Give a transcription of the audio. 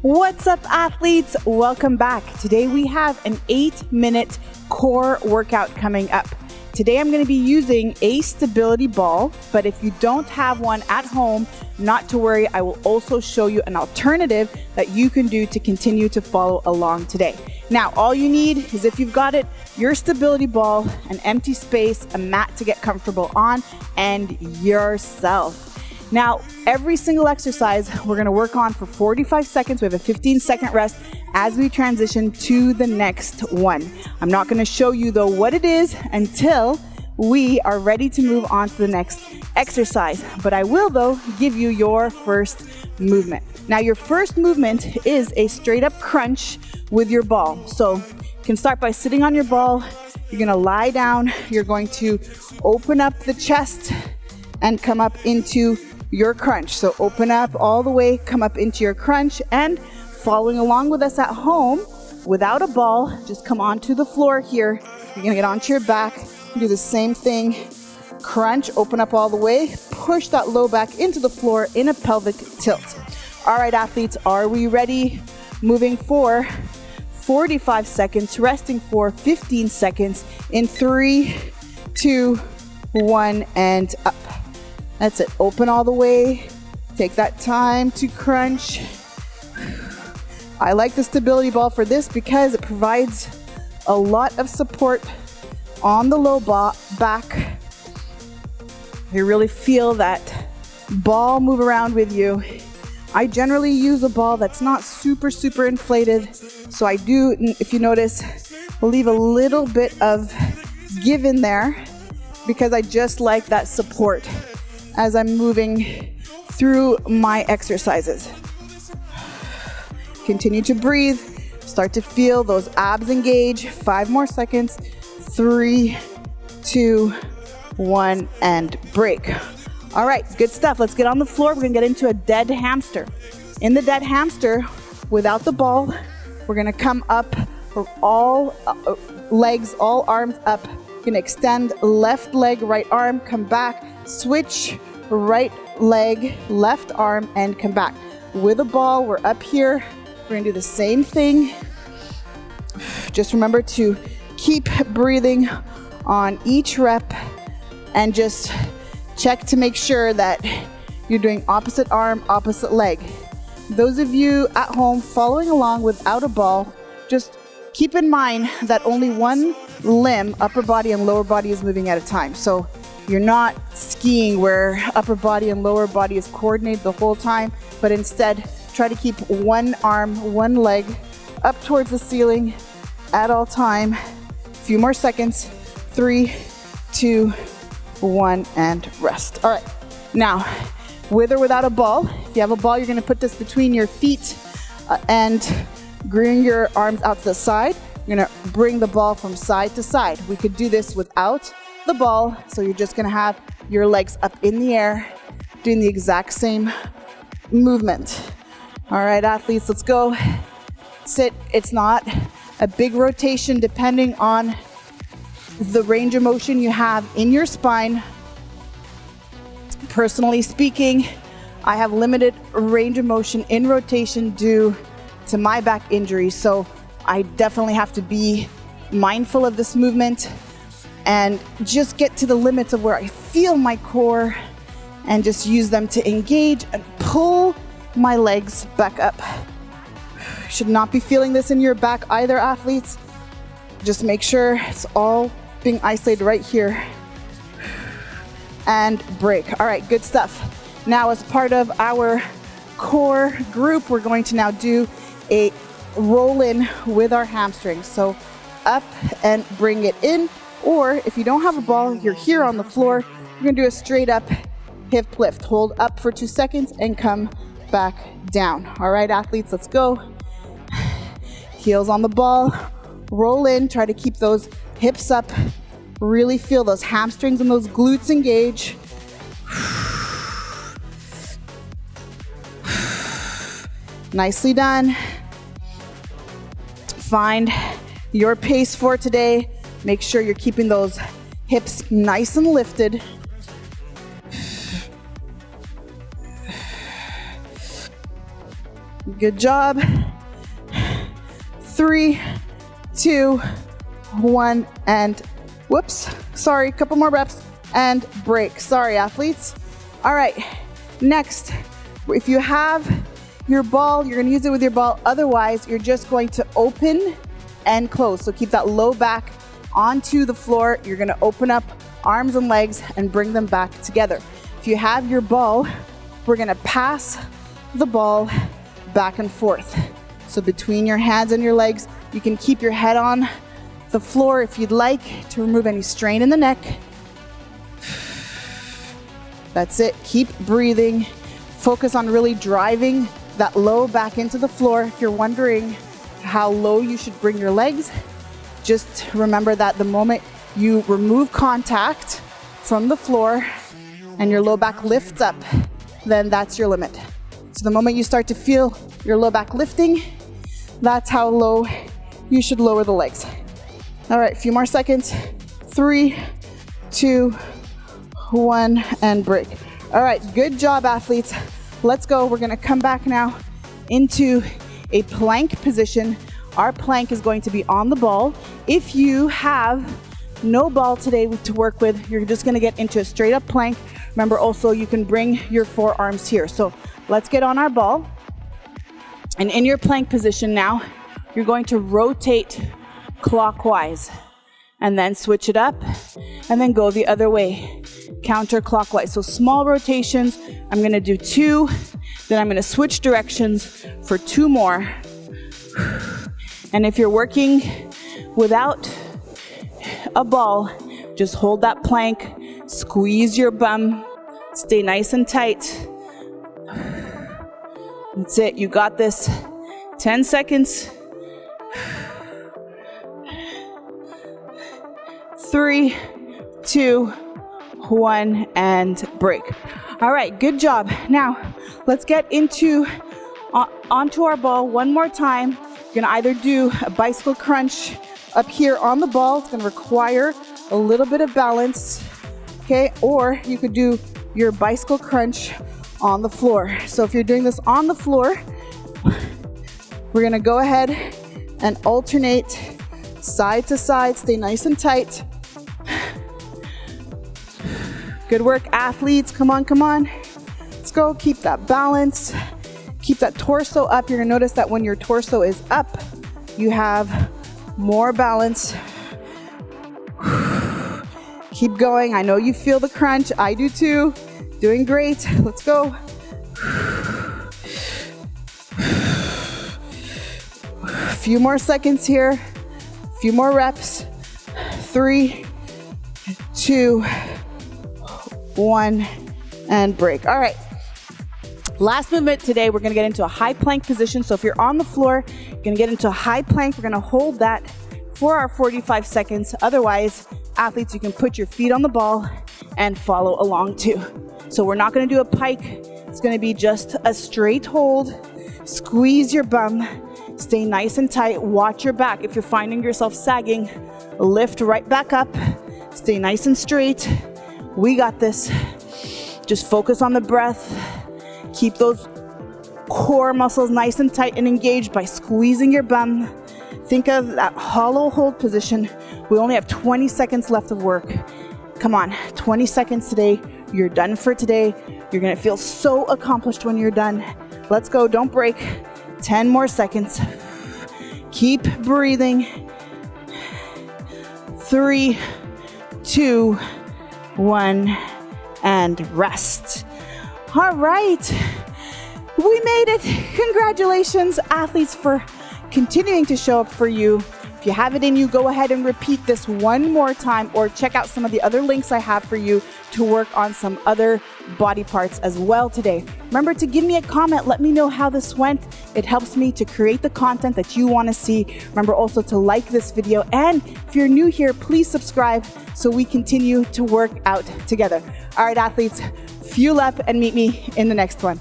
What's up, athletes? Welcome back. Today we have an 8-minute core workout coming up. Today I'm going to be using a stability ball, but if you don't have one at home, not to worry, I will also show you an alternative that you can do to continue to follow along today. Now, all you need is, if you've got it, your stability ball, an empty space, a mat to get comfortable on, and yourself. Now, every single exercise we're going to work on for 45 seconds. We have a 15-second rest as we transition to the next one. I'm not going to show you, though, what it is until we are ready to move on to the next exercise. But I will, though, give you your first movement. Now, your first movement is a straight-up crunch with your ball. So you can start by sitting on your ball. You're going to lie down. You're going to open up the chest and come up into your crunch. So open up all the way, come up into your crunch, and following along with us at home, without a ball, just come onto the floor here. You're gonna get onto your back, do the same thing, crunch, open up all the way, push that low back into the floor in a pelvic tilt. All right, athletes, are we ready? Moving for 45 seconds, resting for 15 seconds in 3, 2, 1, and up. That's it. Open all the way. Take that time to crunch. I like the stability ball for this because it provides a lot of support on the low back. You really feel that ball move around with you. I generally use a ball that's not super inflated. So I do, if you notice, leave a little bit of give in there because I just like that support as I'm moving through my exercises. Continue to breathe. Start to feel those abs engage. 5 more seconds. 3, 2, 1, and break. All right, good stuff. Let's get on the floor. We're gonna get into a dead hamster. In the dead hamster, without the ball, we're gonna come up for all legs, all arms up. You're gonna extend left leg, right arm, come back, switch right leg, left arm, and come back. With a ball, we're up here. We're gonna do the same thing. Just remember to keep breathing on each rep and just check to make sure that you're doing opposite arm, opposite leg. Those of you at home following along without a ball, just keep in mind that only one limb, upper body and lower body, is moving at a time. So you're not skiing where upper body and lower body is coordinated the whole time, but instead try to keep one arm, one leg up towards the ceiling at all time. A few more seconds. 3, 2, 1, and rest. All right, now, with or without a ball, if you have a ball, you're gonna put this between your feet and bring your arms out to the side. You're gonna bring the ball from side to side. We could do this without the ball, so you're just gonna have your legs up in the air, doing the exact same movement. All right, athletes, let's go. Sit. It's not a big rotation depending on the range of motion you have in your spine. Personally speaking, I have limited range of motion in rotation due to my back injury, so I definitely have to be mindful of this movement and just get to the limits of where I feel my core and just use them to engage and pull my legs back up. You should not be feeling this in your back either, athletes. Just make sure it's all being isolated right here. And break. All right, good stuff. Now, as part of our core group, we're going to now do a roll in with our hamstrings. So up and bring it in. Or if you don't have a ball, you're here on the floor, you're gonna do a straight up hip lift. Hold up for 2 seconds and come back down. All right, athletes, let's go. Heels on the ball, roll in, try to keep those hips up. Really feel those hamstrings and those glutes engage. Nicely done. Find your pace for today. Make sure you're keeping those hips nice and lifted. Good job. 3, 2, 1, and whoops, sorry, a couple more reps and break. Sorry, athletes. All right, next, if you have your ball, you're gonna use it with your ball. Otherwise, you're just going to open and close. So keep that low back onto the floor. You're gonna open up arms and legs and bring them back together. If you have your ball, we're gonna pass the ball back and forth. So between your hands and your legs, you can keep your head on the floor if you'd like to remove any strain in the neck. That's it, keep breathing. Focus on really driving that low back into the floor. If you're wondering how low you should bring your legs, just remember that the moment you remove contact from the floor and your low back lifts up, then that's your limit. So the moment you start to feel your low back lifting, that's how low you should lower the legs. All right, a few more seconds. 3, 2, 1, and break. All right, good job, athletes. Let's go. We're gonna come back now into a plank position. Our plank is going to be on the ball. If you have no ball today to work with, you're just gonna get into a straight up plank. Remember also, you can bring your forearms here. So let's get on our ball. And in your plank position now, you're going to rotate clockwise and then switch it up and then go the other way, counterclockwise. So small rotations. I'm gonna do 2, then I'm gonna switch directions for 2 more. And if you're working without a ball, just hold that plank, squeeze your bum, stay nice and tight. That's it, you got this. 10 seconds. 3, 2, 1, and break. All right, good job. Now, let's get onto our ball one more time. You're gonna either do a bicycle crunch up here on the ball. It's gonna require a little bit of balance, okay? Or you could do your bicycle crunch on the floor. So if you're doing this on the floor, we're gonna go ahead and alternate side to side, stay nice and tight. Good work, athletes. Come on, come on. Let's go. Keep that balance. Keep that torso up. You're gonna notice that when your torso is up, you have more balance. Keep going. I know you feel the crunch. I do too. Doing great. Let's go. A few more seconds here. A few more reps. 3, 2, 1, and break. All right. Last movement today, we're gonna get into a high plank position. So if you're on the floor, you're gonna get into a high plank. We're gonna hold that for our 45 seconds. Otherwise, athletes, you can put your feet on the ball and follow along too. So we're not gonna do a pike. It's gonna be just a straight hold. Squeeze your bum. Stay nice and tight. Watch your back. If you're finding yourself sagging, lift right back up. Stay nice and straight. We got this. Just focus on the breath. Keep those core muscles nice and tight and engaged by squeezing your bum. Think of that hollow hold position. We only have 20 seconds left of work. Come on, 20 seconds today. You're done for today. You're gonna feel so accomplished when you're done. Let's go, don't break. 10 more seconds. Keep breathing. 3, 2, 1, and rest. All right, we made it. Congratulations, athletes, for continuing to show up for you. If you have it in you, go ahead and repeat this one more time, or check out some of the other links I have for you to work on some other body parts as well today. Remember to give me a comment. Let me know how this went. It helps me to create the content that you want to see. Remember also to like this video. And if you're new here, please subscribe so we continue to work out together. All right, athletes, fuel up and meet me in the next one.